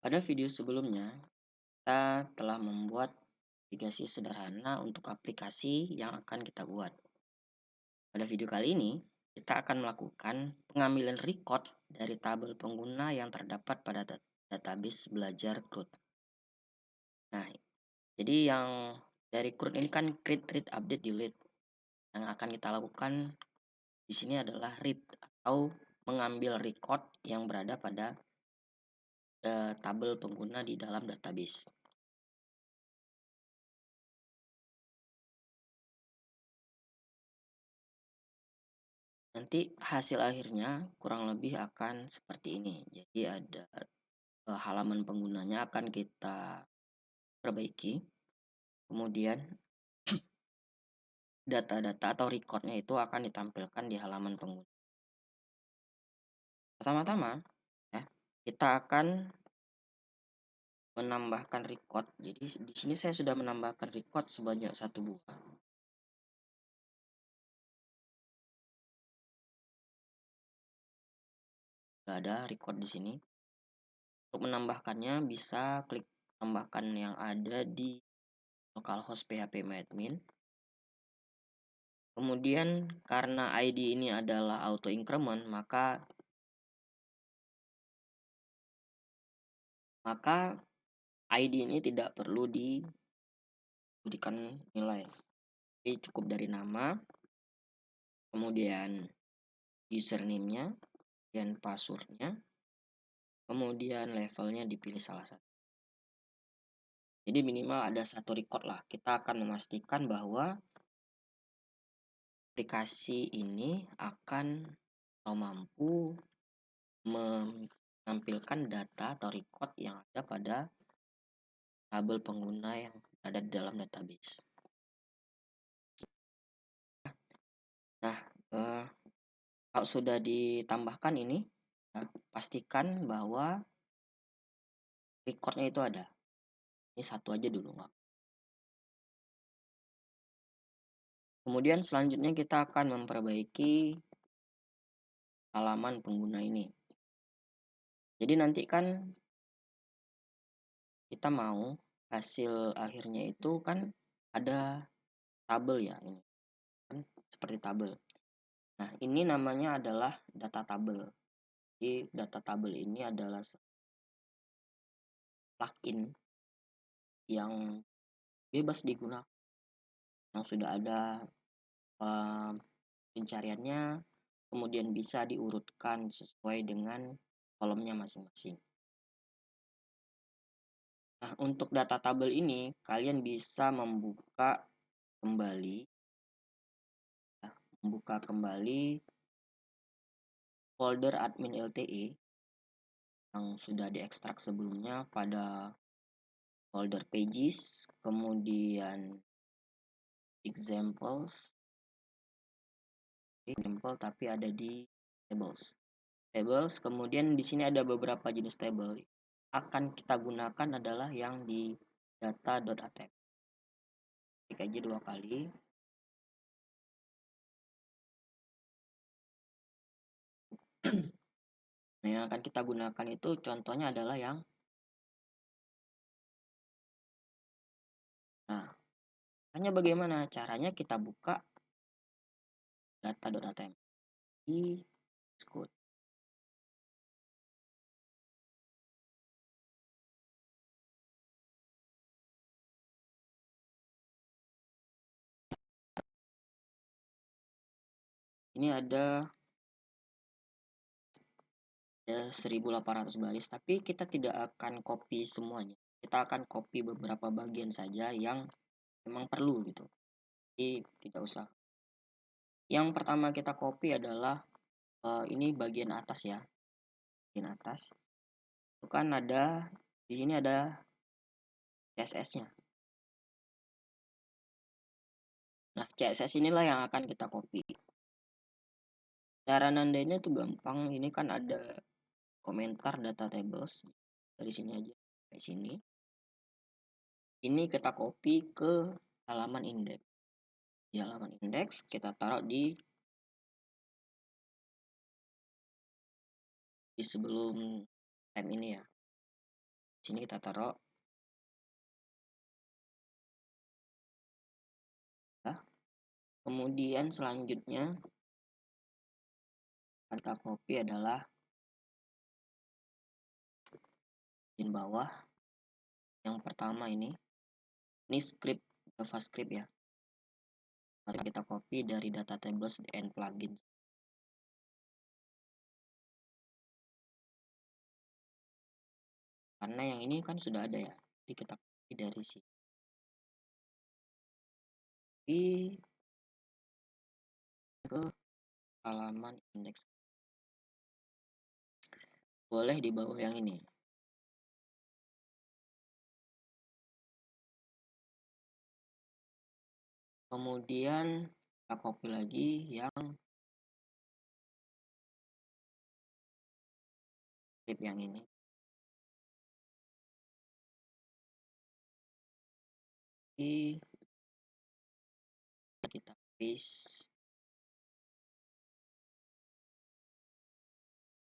Pada video sebelumnya, kita telah membuat navigasi sederhana untuk aplikasi yang akan kita buat. Pada video kali ini, kita akan melakukan pengambilan record dari tabel pengguna yang terdapat pada database belajar CRUD. Nah, jadi yang dari CRUD ini kan create, read, update, delete. Yang akan kita lakukan di sini adalah read atau mengambil record yang berada pada tabel pengguna di dalam database. Nanti hasil akhirnya kurang lebih akan seperti ini. Jadi ada halaman penggunanya akan kita perbaiki. Kemudian data-data atau recordnya itu akan ditampilkan di halaman pengguna. Pertama-tama ya, kita akan menambahkan record. Jadi di sini saya sudah menambahkan record sebanyak 1 buah. Sudah ada record di sini. Untuk menambahkannya bisa klik tambahkan yang ada di localhost phpMyAdmin. Kemudian karena ID ini adalah auto increment, maka ID ini tidak perlu diberikan nilai. Jadi cukup dari nama, kemudian username-nya, dan password-nya, kemudian levelnya dipilih salah satu. Jadi minimal ada 1 record lah. Kita akan memastikan bahwa aplikasi ini akan mampu menampilkan data atau record yang ada pada tabel pengguna yang ada di dalam database. Nah, kalau sudah ditambahkan ini, pastikan bahwa recordnya itu ada. Ini 1 aja dulu, Pak. Kemudian selanjutnya kita akan memperbaiki halaman pengguna ini. Jadi nanti kan kita mau hasil akhirnya itu kan ada tabel ya, ini kan seperti tabel. Nah, ini namanya adalah data tabel. Jadi data tabel ini adalah plugin yang bebas digunakan, yang sudah ada pencariannya, kemudian bisa diurutkan sesuai dengan kolomnya masing-masing. Nah, untuk data tabel ini kalian bisa membuka kembali folder admin LTE yang sudah diekstrak sebelumnya pada folder pages, kemudian example tapi ada di tables, kemudian di sini ada beberapa jenis table. Akan kita gunakan adalah yang di data.atm. Klik aja 2 kali. Nah, yang akan kita gunakan itu contohnya adalah yang hanya bagaimana caranya kita buka data.atm di Xcode. Ini ada 1800 baris, tapi kita tidak akan copy semuanya. Kita akan copy beberapa bagian saja yang memang perlu gitu. Jadi tidak usah. Yang pertama kita copy adalah ini bagian atas ya. Bagian atas. Itu kan ada di sini ada CSS-nya. Nah, CSS inilah yang akan kita copy. Cara nandainya itu gampang. Ini kan ada komentar data tables. Dari sini aja. Kayak sini. Ini kita copy ke halaman index. Di halaman index kita taruh di sebelum time ini ya. Sini kita taruh. Ya. Kemudian selanjutnya kita copy adalah di bawah yang pertama ini script JavaScript ya. Mari kita copy dari data tables and plugins. Karena yang ini kan sudah ada ya, jadi kita copy dari sini ke halaman indeks. Boleh di bawah yang ini. Kemudian kita copy lagi yang script yang ini. Kita paste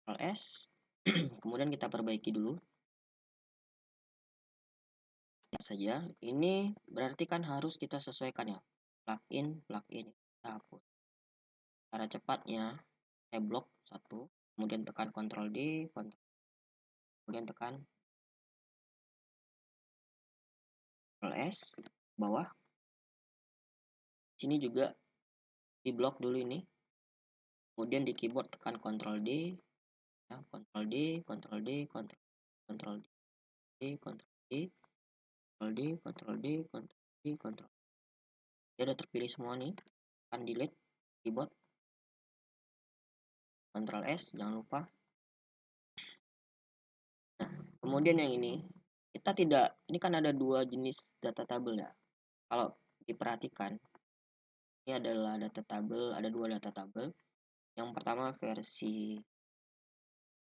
Ctrl S. Kemudian kita perbaiki dulu saja. Ini berarti kan harus kita sesuaikan ya, plugin kita hapus. Cara cepatnya blok 1, kemudian tekan Ctrl D, kemudian tekan Ctrl S bawah. Sini juga di blok dulu ini, kemudian di keyboard tekan Ctrl D ya, Ctrl D, Ctrl D, Ctrl D, Ctrl D, Ctrl D, Ctrl D, Ctrl D, Ctrl. Dia udah terpilih semua nih. Akan delete keyboard, Ctrl S, jangan lupa. Nah, kemudian yang ini kita tidak, ini kan ada dua jenis data tabel ya. Kalau diperhatikan, ini adalah data tabel, ada dua data tabel. Yang pertama versi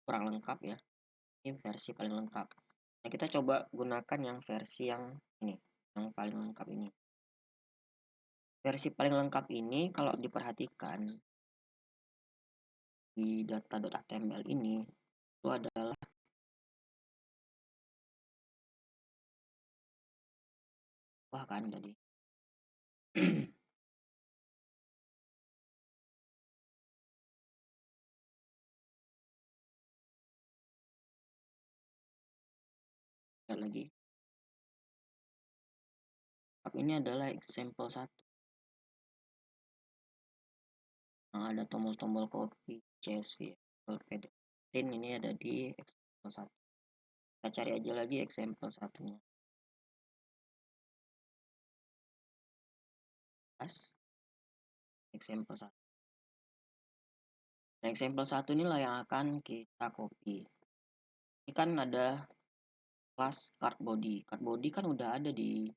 kurang lengkap ya, ini versi paling lengkap. Nah, kita coba gunakan yang versi yang ini, yang paling lengkap ini. Versi paling lengkap ini kalau diperhatikan di data.html ini itu adalah kan tadi. Lihat lagi. Ini adalah example 1. Nah, ada tombol-tombol copy, CSV, PDF. Ini ada di example 1. Kita cari aja lagi example 1-nya. Example 1. Nah, example 1 inilah yang akan kita copy. Ini kan ada kelas card body. Card body kan udah ada di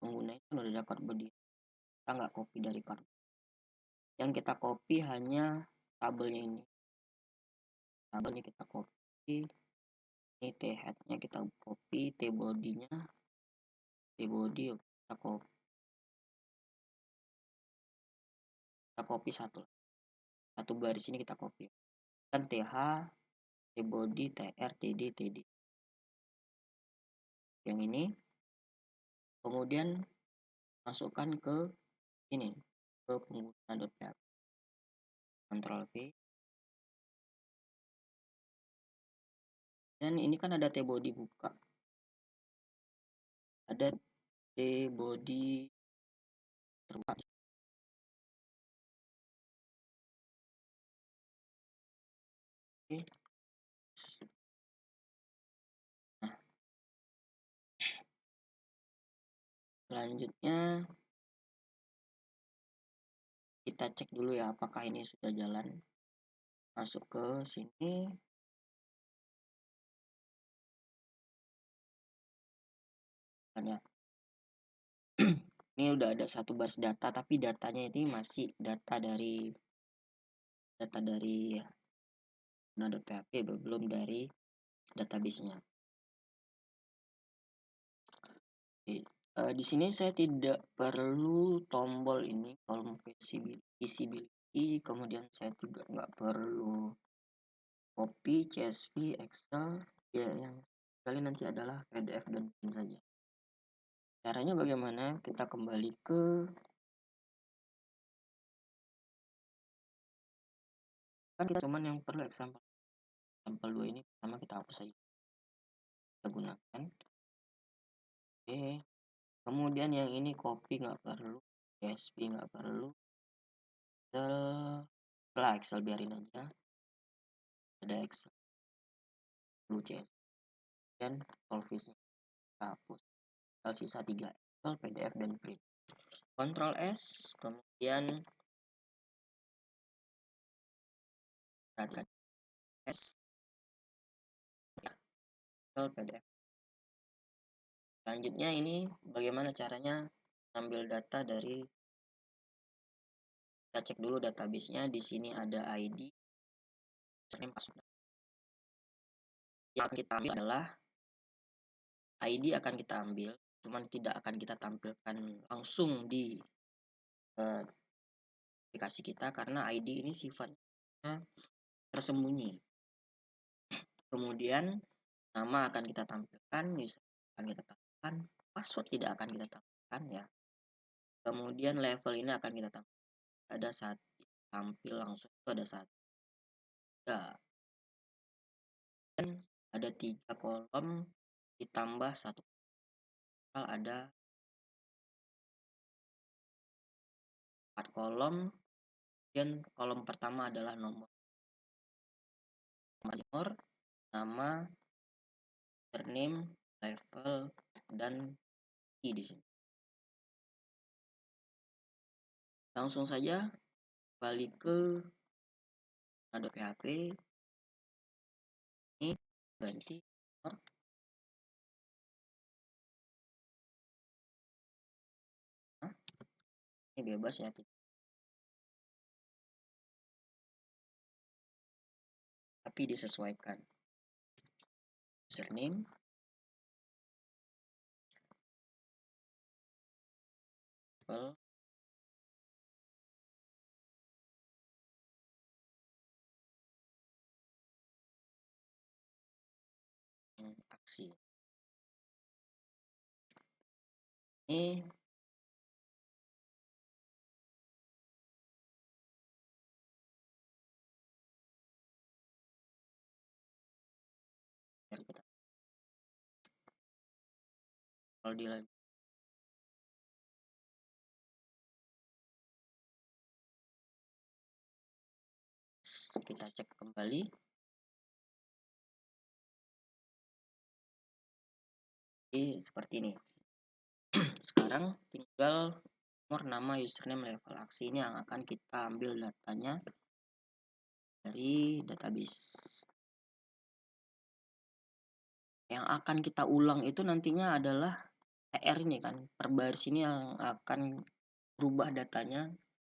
pengguna, kan udah ada card body. Kita nggak copy dari card. Yang kita copy hanya tabelnya ini. Tabelnya kita copy. Ini T head-nya kita copy, T body-nya. T body kita copy. Kita copy satu baris ini kita copy. Kan TH, T body, TR, TD, TD. Yang ini. Kemudian masukkan ke ini, ke pengguna.php. Ctrl V. Dan ini kan ada T-body buka. Ada T-body terbuka. Oke. Nah, selanjutnya kita cek dulu ya apakah ini sudah jalan. Masuk ke sini. Ada. Ini udah ada satu baris data, tapi datanya ini masih data dari .php, belum dari database-nya. Di sini saya tidak perlu tombol ini, kolom visibility, kemudian saya juga nggak perlu copy CSV, Excel, ya yang kali nanti adalah PDF dan print saja. Caranya bagaimana? Kita kembali ke kan kita cuman yang perlu example 2 ini pertama kita hapus saja. Kita gunakan. Oke. Kemudian yang ini copy nggak perlu, PSP nggak perlu. Excel biarin aja. Ada Excel, perlu CS dan Solvis hapus. Sisa 3 Excel, PDF dan print. Ctrl S, kemudian perhatikan S, Excel, PDF. Selanjutnya ini bagaimana caranya ambil data dari, kita cek dulu database-nya. Di sini ada ID, username, password. Yang kita ambil adalah ID akan kita ambil, cuman tidak akan kita tampilkan langsung di aplikasi kita karena ID ini sifatnya tersembunyi. Kemudian nama akan kita tampilkan, user akan kita tampilkan, password tidak akan kita tampilkan ya. Kemudian level ini akan kita tampilkan. Ada saat tampil langsung itu ada saat ya. Dan ada 3 kolom ditambah 1 total ada 4 kolom. Dan kolom pertama adalah nomor, nama, username, level, dan key di sini. Langsung saja balik ke php, ini ganti nomor. Nah, ini bebas ya, tapi disesuaikan. Username, level, aksi. Ini kita kalau di kita cek kembali. Jadi seperti ini. Sekarang tinggal nomor, nama, username, level, aksi ini yang akan kita ambil datanya dari database. Yang akan kita ulang itu nantinya adalah PR ini kan, per baris ini yang akan berubah datanya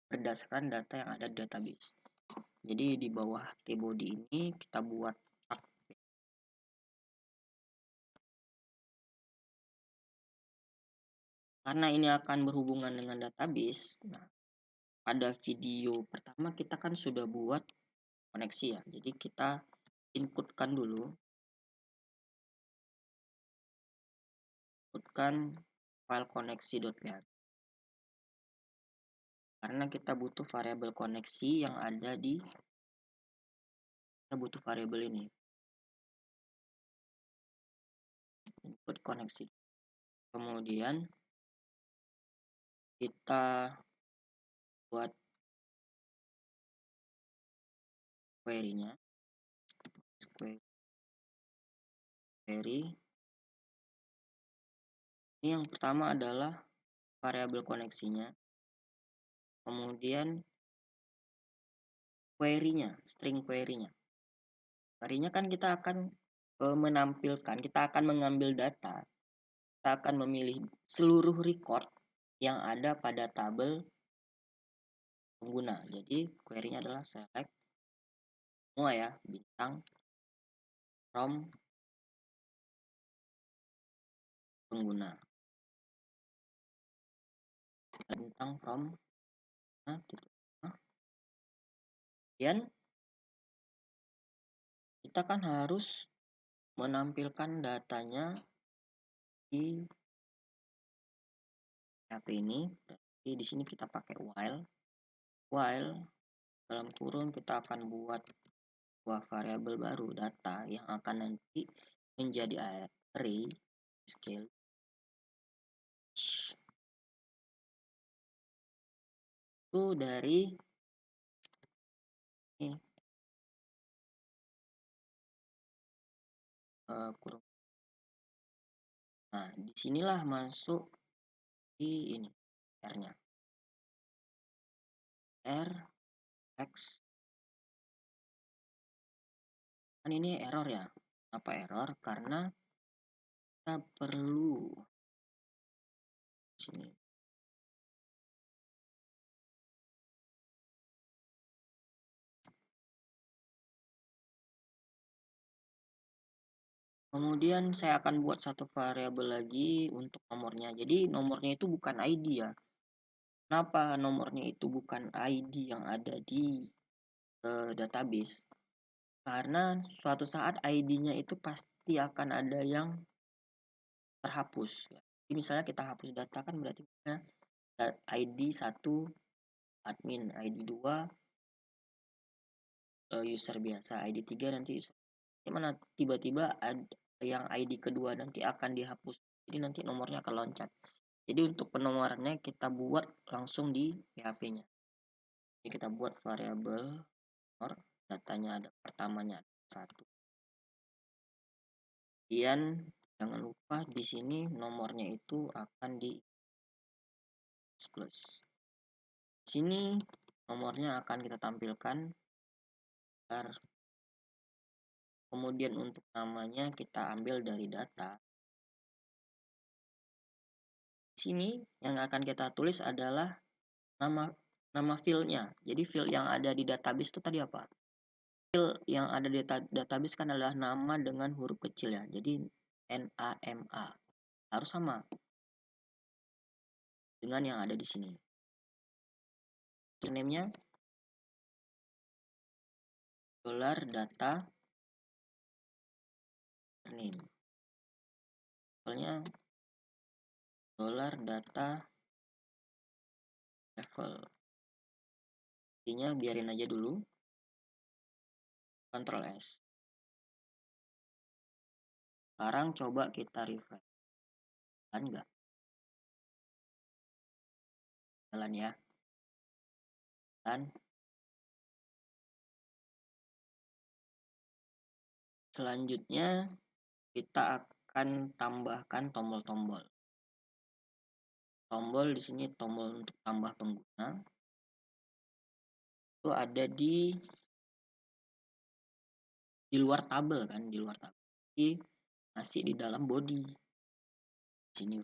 berdasarkan data yang ada di database. Jadi di bawah tbody ini kita buat karena ini akan berhubungan dengan database. Nah, pada video pertama kita kan sudah buat koneksi ya. Jadi kita inputkan dulu. Inputkan file koneksi.php. Karena kita butuh variabel koneksi yang ada di, kita butuh variabel ini. Input koneksi. Kemudian kita buat query-nya. Query. Ini yang pertama adalah variabel koneksinya. Kemudian query-nya, string query-nya. Query-nya kan kita akan menampilkan, kita akan mengambil data. Kita akan memilih seluruh record yang ada pada tabel pengguna. Jadi query-nya adalah select semua ya, bintang from pengguna. Bintang from kemudian kita kan harus menampilkan datanya di PHP ini. Berarti di sini kita pakai while dalam kurung kita akan buat sebuah variabel baru data yang akan nanti menjadi array scale itu dari ini, kurung. Nah, disinilah masuk di ini R-nya. R X kan ini error ya. Apa error? Karena kita perlu sini. Kemudian saya akan buat satu variabel lagi untuk nomornya. Jadi nomornya itu bukan ID ya. Kenapa nomornya itu bukan ID yang ada di database? Karena suatu saat ID-nya itu pasti akan ada yang terhapus. Jadi misalnya kita hapus data kan berarti ID 1 admin, ID 2 user biasa, ID 3 nanti user. Gimana tiba-tiba yang ID kedua nanti akan dihapus. Jadi nanti nomornya akan loncat. Jadi untuk penomorannya kita buat langsung di PHP-nya. Jadi kita buat variabel nomor, datanya ada pertamanya satu. Kemudian jangan lupa di sini nomornya itu akan di plus. Di sini nomornya akan kita tampilkan. Kemudian untuk namanya kita ambil dari data. Di sini yang akan kita tulis adalah nama filenya. Jadi file yang ada di database itu tadi apa? File yang ada di database kan adalah nama dengan huruf kecil ya. Jadi NAMA harus sama dengan yang ada di sini. Name-nya $data name. Filenya $data level. Intinya biarin aja dulu. Ctrl S. Sekarang coba kita refresh. Kan enggak? Jalan ya. Dan selanjutnya kita akan tambahkan tombol-tombol. Tombol di sini tombol untuk tambah pengguna. Itu ada di luar tabel kan, di luar tabel. Jadi masih di dalam body. Sini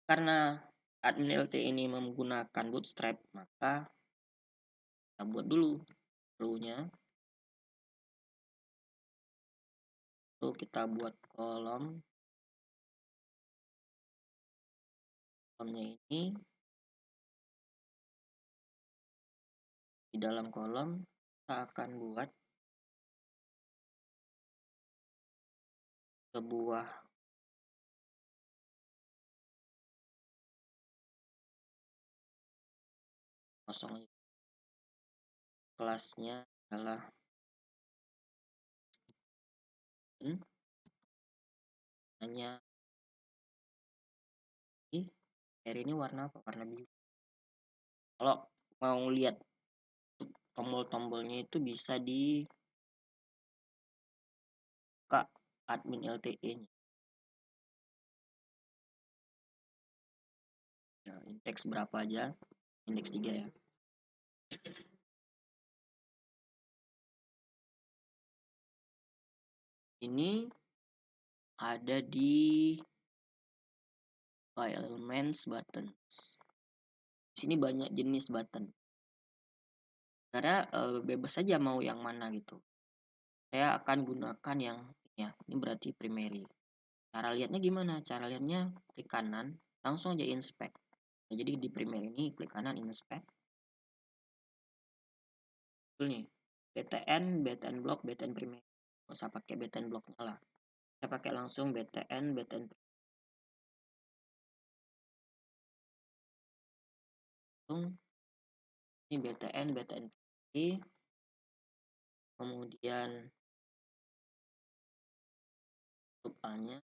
karena admin LT ini menggunakan bootstrap, maka kita buat dulu row-nya. Lalu kita buat kolomnya ini. Di dalam kolom kita akan buat sebuah kosong. Kelasnya adalah hanya ini warna apa? Warna biru. Kalau mau lihat tombol-tombolnya itu bisa di buka admin LTE-nya. Nah, indeks berapa aja? Indeks 3 ya. Ini ada di elements buttons. Di sini banyak jenis button. Karena bebas saja mau yang mana gitu. Saya akan gunakan yang ya, ini berarti primary. Cara lihatnya gimana? Cara lihatnya klik kanan, langsung aja inspect. Nah, jadi di primary ini klik kanan inspect. Betul nih. BTN block, BTN primary. nggak usah pakai btn blocknya lah, saya pakai langsung btn langsung. Ini btn kemudian A-nya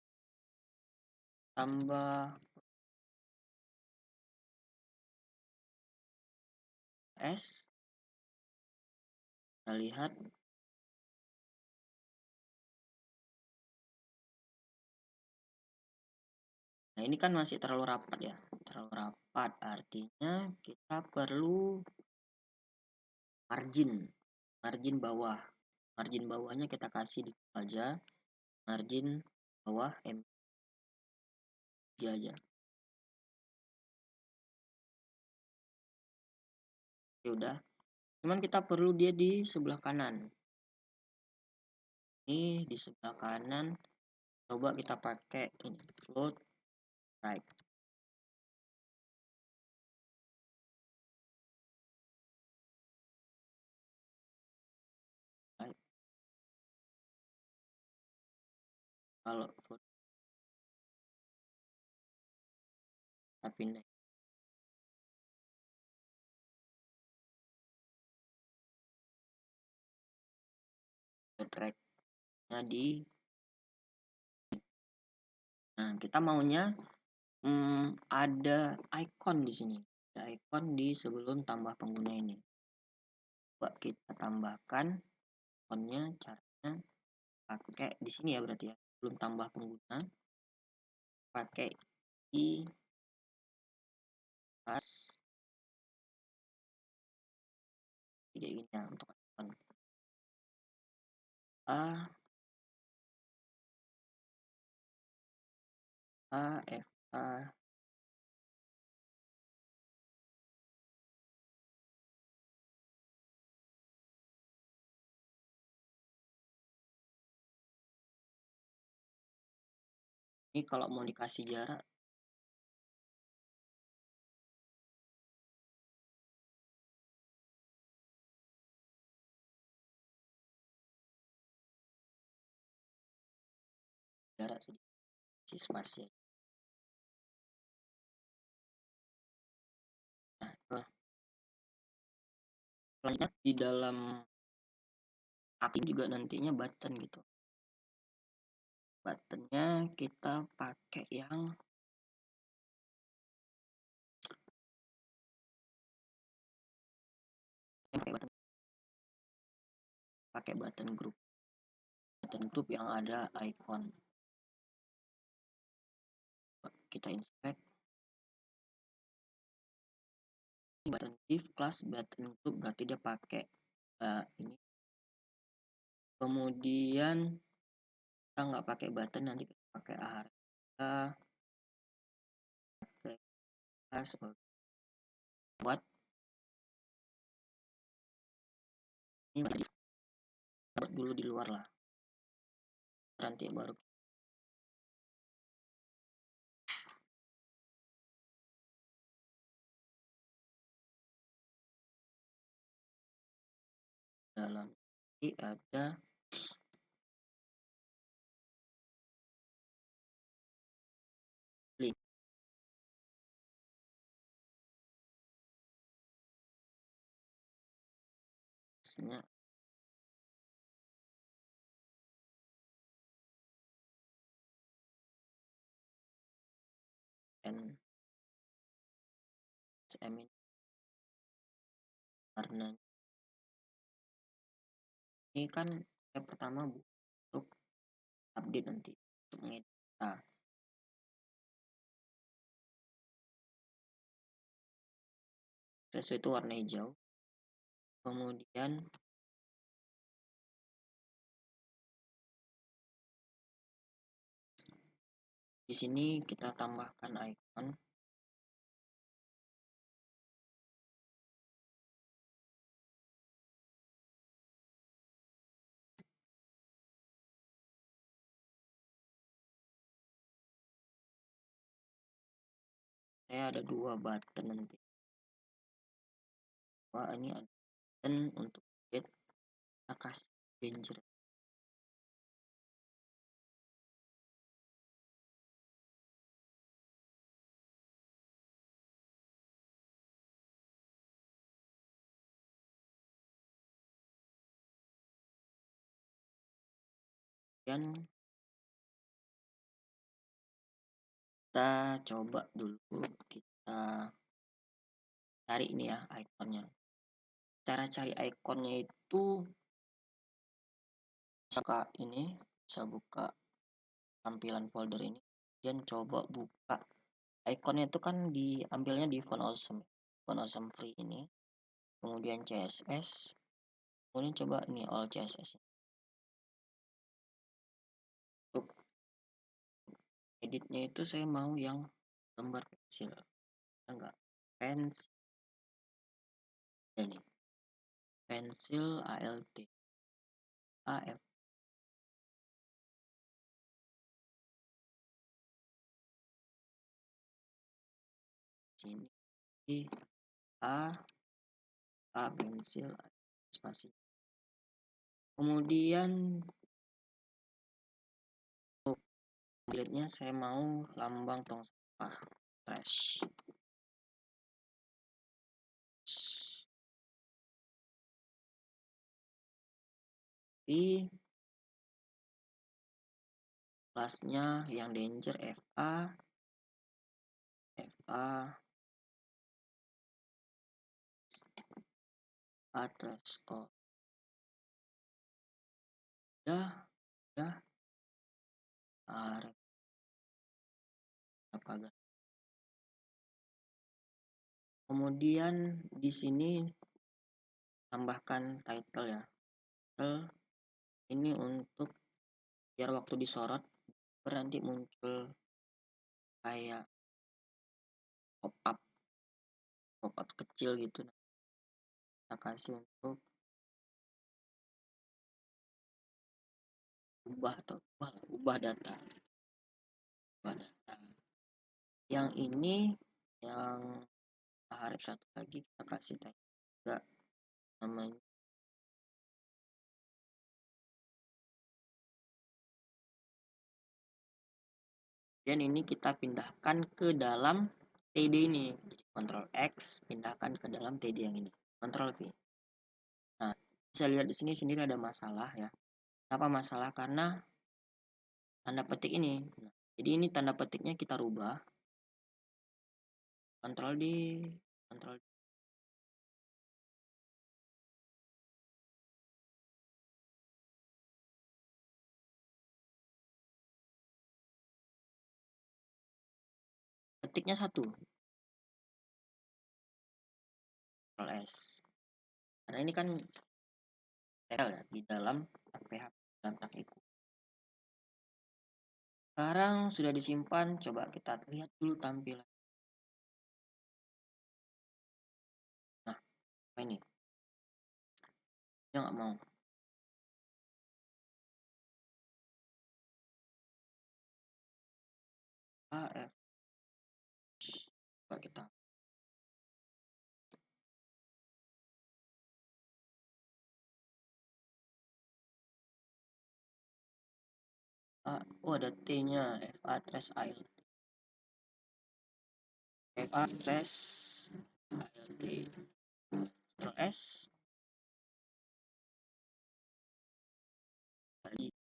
tambah S, kita lihat. Nah, ini kan masih terlalu rapat ya, terlalu rapat, artinya kita perlu margin bawah. Margin bawahnya kita kasih di aja, margin bawah M3 aja. Ya udah, cuman kita perlu dia di sebelah kanan. Ini di sebelah kanan, coba kita pakai ini float right. Right. Kalau float kita pindah drag-nya di, nah kita maunya ada icon di sini, ada icon di sebelum tambah pengguna ini. Coba kita tambahkan iconnya, caranya pakai di sini ya, berarti ya belum tambah pengguna, pakai i pas tiga ini ya untuk icon a f a. Ini kalau mau dikasih jarak sedikit spasi. Nah, selanjutnya di dalam aktif juga nantinya button gitu. Buttonnya kita pakai yang pakai button group yang ada icon. Kita inspect button div class button group, berarti dia pakai ini. Kemudian kita nggak pakai button, nanti kita pakai harga, pakai class buat ini buat dulu di luar lah, nanti baru dalam ini ada link nya sm ini karena ini kan yang pertama untuk update nanti untuk mengedit. Nah, sesuai itu warna hijau, kemudian di sini kita tambahkan icon. Saya ada dua button nanti. Wah, ini ada button untuk get, kita kasih danger. kemudian kita coba dulu kita cari ini ya ikonnya. Cara cari ikonnya itu buka ini, bisa buka tampilan folder ini, dan coba buka ikonnya itu kan diambilnya di Font Awesome, Font Awesome free ini, kemudian CSS, kemudian coba ini all CSS. Untuk editnya itu saya mau yang gambar pensil, enggak pensil, ini pensil alt af sini a pensil spasi. Kemudian untuk delete-nya saya mau lambang tong sampah trash. Di kelasnya yang danger FA trash. Oh, udah apa kemudian di sini tambahkan title ya. Title ini untuk biar waktu disorot nanti muncul kayak pop up kecil gitu. Kita kasih untuk ubah data. Yang ini yang harus satu lagi kita kasih tag juga namanya. Dan ini kita pindahkan ke dalam TD ini. Ctrl X pindahkan ke dalam TD yang ini. Ctrl V. Nah, bisa lihat di sini sendiri ada masalah ya. Kenapa masalah? Karena tanda petik ini. Nah, jadi ini tanda petiknya kita rubah. Ctrl D, Ctrl D. Petiknya satu. Ctrl S. Karena ini kan ya, di dalam PH dalam tag itu. Sekarang sudah disimpan, coba kita lihat dulu tampilan. Nah, ini dia nggak mau. AF coba kita oh ada T-nya, FA trash ILT. FA trash ILT. Ctrl S.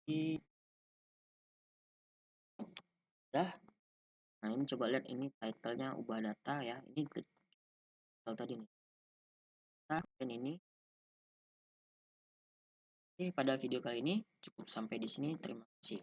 Ini udah. Nah, ini coba lihat ini title-nya ubah data ya. Ini title tadi nih. Nah, dan ini. Oke, pada video kali ini cukup sampai di sini. Terima kasih.